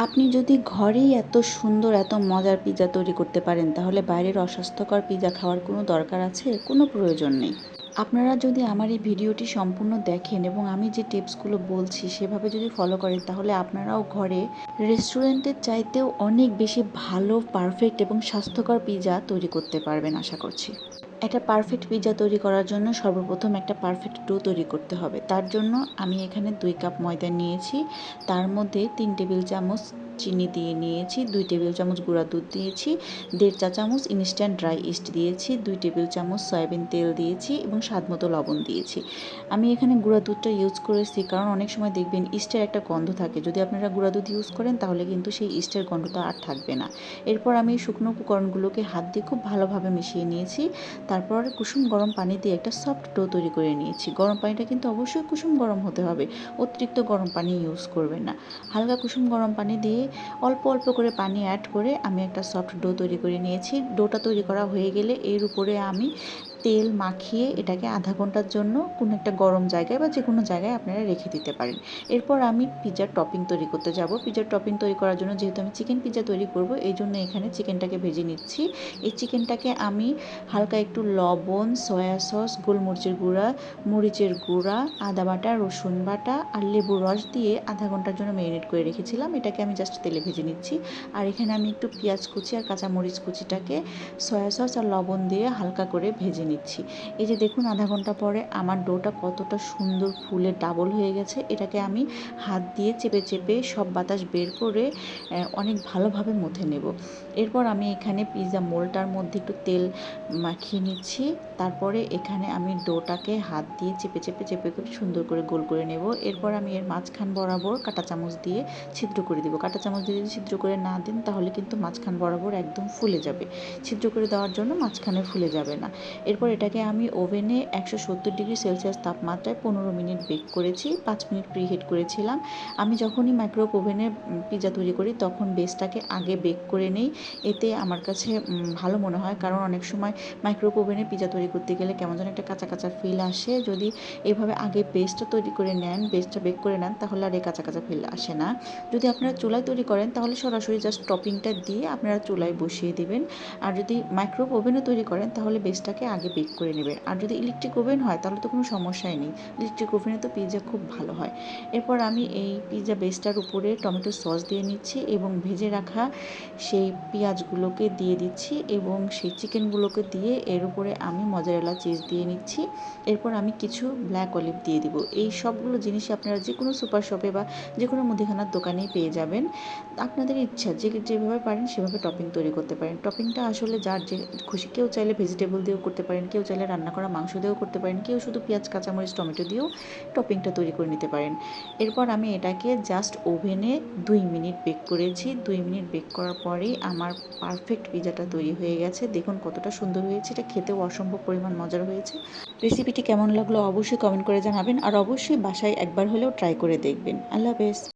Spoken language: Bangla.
আপনি যদি ঘরেই এত সুন্দর এত মজার পিৎজা তৈরি করতে পারেন তাহলে বাইরের অস্বাস্থ্যকর পিৎজা খাওয়ার কোনো দরকার আছে? কোনো প্রয়োজন নেই। আপনারা যদি আমার এই ভিডিওটি সম্পূর্ণ দেখেন এবং আমি যে টিপসগুলো বলছি সেভাবে যদি ফলো করেন তাহলে আপনারাও ঘরে রেস্টুরেন্টের চাইতেও অনেক বেশি ভালো, পারফেক্ট এবং স্বাস্থ্যকর পিৎজা তৈরি করতে পারবেন আশা করছি। একটা পারফেক্ট পিৎজা তৈরি করার জন্য সর্বপ্রথম একটা পারফেক্ট ডো তৈরি করতে হবে। তার জন্য আমি এখানে 2 কাপ ময়দা নিয়েছি। তার মধ্যে 3 টেবিল চামচ চিনি দিয়ে নিয়েছি, 2 টেবিল চামচ গুঁড়া দুধ দিয়েছি, 1.5 চা চামচ ইনস্ট্যান্ট ড্রাই ইস্ট দিয়েছি, 2 টেবিল চামচ সয়াবিন তেল দিয়েছি এবং স্বাদমতো লবণ দিয়েছি। আমি এখানে গুঁড়া দুধটা ইউজ করেছি কারণ অনেক সময় দেখবেন ইস্টের একটা গন্ধ থাকে। যদি আপনারা গুঁড়া দুধ ইউজ করেন তাহলে কিন্তু সেই ইস্টের গন্ধটা আর থাকবে না। এরপর আমি শুকনো উপকরণগুলোকে হাত দিয়ে খুব ভালোভাবে মিশিয়ে নিয়েছি। তারপর কুসুম গরম পানি দিয়ে একটা সফট ডো তৈরি করে নিয়েছি। গরম পানিটা কিন্তু অবশ্যই কুসুম গরম হতে হবে, অতিরিক্ত গরম পানি ইউজ করবেন না। হালকা কুসুম গরম পানি দিয়ে অল্প অল্প করে পানি অ্যাড করে আমি একটা সফট ডো তৈরি করে নিয়েছি। ডোটা তৈরি করা হয়ে গেলে এর উপরে আমি তেল মাখিয়ে এটাকে আধা ঘন্টার জন্য কোনো একটা গরম জায়গায় বা যে কোনো জায়গায় আপনারা রেখে দিতে পারেন। এরপর আমি পিৎজার টপিং তৈরি করতে যাব। পিৎজার টপিং তৈরি করার জন্য যেহেতু আমি চিকেন পিৎজা তৈরি করব এই জন্য এখানে চিকেনটাকে ভেজে নিচ্ছি। এই চিকেনটাকে আমি হালকা একটু লবণ, সয়া সস, গোলমরিচের গুঁড়া, মরিচের গুঁড়া, আদা বাটা, রসুন বাটা আর লেবুর রস দিয়ে আধা ঘন্টার জন্য ম্যারিনেট করে রেখেছিলাম। এটাকে আমি জাস্ট তেলে ভেজে নিচ্ছি। আর এখানে আমি একটু পেঁয়াজ কুচি আর কাঁচামরিচ কুচিটাকে সয়া সস আর লবণ দিয়ে হালকা করে ভেজে নিচ্ছি। এই যে দেখুন আধা ঘন্টা পরে আমার ডোটা কতটা সুন্দর ফুলে ডাবল হয়ে গেছে। এটাকে আমি হাত দিয়ে চেপে চেপে সব বাতাস বের করে অনেক ভালোভাবে মথে নেব। এরপর আমি এখানে পিৎজা মোল্ডটার মধ্যে একটু তেল মাখিয়ে নিচ্ছি। তারপরে এখানে আমি ডোটাকে হাত দিয়ে চেপে চেপে চেপে খুব সুন্দর করে গোল করে নেব। এরপর আমি এর মাঝখান বরাবর কাঁটা চামচ দিয়ে ছিদ্র করে দেবো। কাঁটা চামচ দিয়ে যদি ছিদ্র করে না দেন তাহলে কিন্তু মাঝখান বরাবর একদম ফুলে যাবে। ছিদ্র করে দেওয়ার জন্য মাঝখানে ফুলে যাবে না। এরপর এটাকে আমি ওভেনে 170 ডিগ্রি সেলসিয়াস তাপমাত্রায় 15 মিনিট বেক করেছি। 5 মিনিট প্রিহিট করেছিলাম। আমি যখনই মাইক্রোওয়েভ ওভেনে পিৎজা তৈরি করি তখন বেসটাকে আগে বেক করে নেই। এতে আমার কাছে ভালো মনে হয়, কারণ অনেক সময় মাইক্রোওয়েভ ওভেনে পিৎজা তৈরি করতে গেলে কেমন যেন একটা কাঁচা কাঁচা ফিল আসে। যদি এভাবে আগে বেসটা তৈরি করে নেন, বেসটা বেক করে নেন তাহলে আর এই কাঁচা কাঁচা ফিল আসে না। যদি আপনারা চুলায় তৈরি করেন তাহলে সরাসরি জাস্ট টপিংটা দিয়ে আপনারা চুলায় বসিয়ে দেবেন। আর যদি মাইক্রোওয়েভ ওভেনে তৈরি করেন তাহলে বেসটাকে আগে বেক করে নেবেন। আর যদি ইলেকট্রিক ওভেন হয় তাহলে তো কোনো সমস্যাই নেই। ইলেকট্রিক ওভেনে তো পিৎজা খুব ভালো হয়। এরপর আমি এই পিৎজা বেসটার উপরে টমেটো সস দিয়ে নিচ্ছি এবং ভেজে রাখা সেই পেঁয়াজগুলোকে দিয়ে দিচ্ছি এবং সেই চিকেনগুলোকে দিয়ে এর উপরে আমি মজারেলা চিজ দিয়ে নিচ্ছি। এরপর আমি কিছু ব্ল্যাক অলিভ দিয়ে দিব। এই সবগুলো জিনিসই আপনারা যে কোনো সুপার শপে বা যে কোনো মুদিখানার দোকানেই পেয়ে যাবেন। আপনাদের ইচ্ছা যেভাবে পারেন সেভাবে টপিং তৈরি করতে পারেন। টপিংটা আসলে যার যে খুশি, কেউ চাইলে ভেজিটেবল দিয়েও করতে পারেন, কেউ চাইলে রান্না করা মাংস দিয়েও করতে পারেন, কেউ শুধু পেঁয়াজ, কাঁচামরিচ, টমেটো দিয়েও টপিংটা তৈরি করে নিতে পারেন। এরপর আমি এটাকে জাস্ট ওভেনে 2 মিনিট বেক করেছি। 2 মিনিট বেক করার পরেই আমার পারফেক্ট পিৎজাটা তৈরি হয়ে গেছে। দেখুন কতটা সুন্দর হয়েছে। এটা খেতেও অসম্ভব পরিমাণ মজার হয়েছে। রেসিপিটি কেমন লাগলো অবশ্যই কমেন্ট করে জানাবেন আর অবশ্যই বাসায় একবার হলেও ট্রাই করে দেখবেন। আল্লাহ হাফেজ।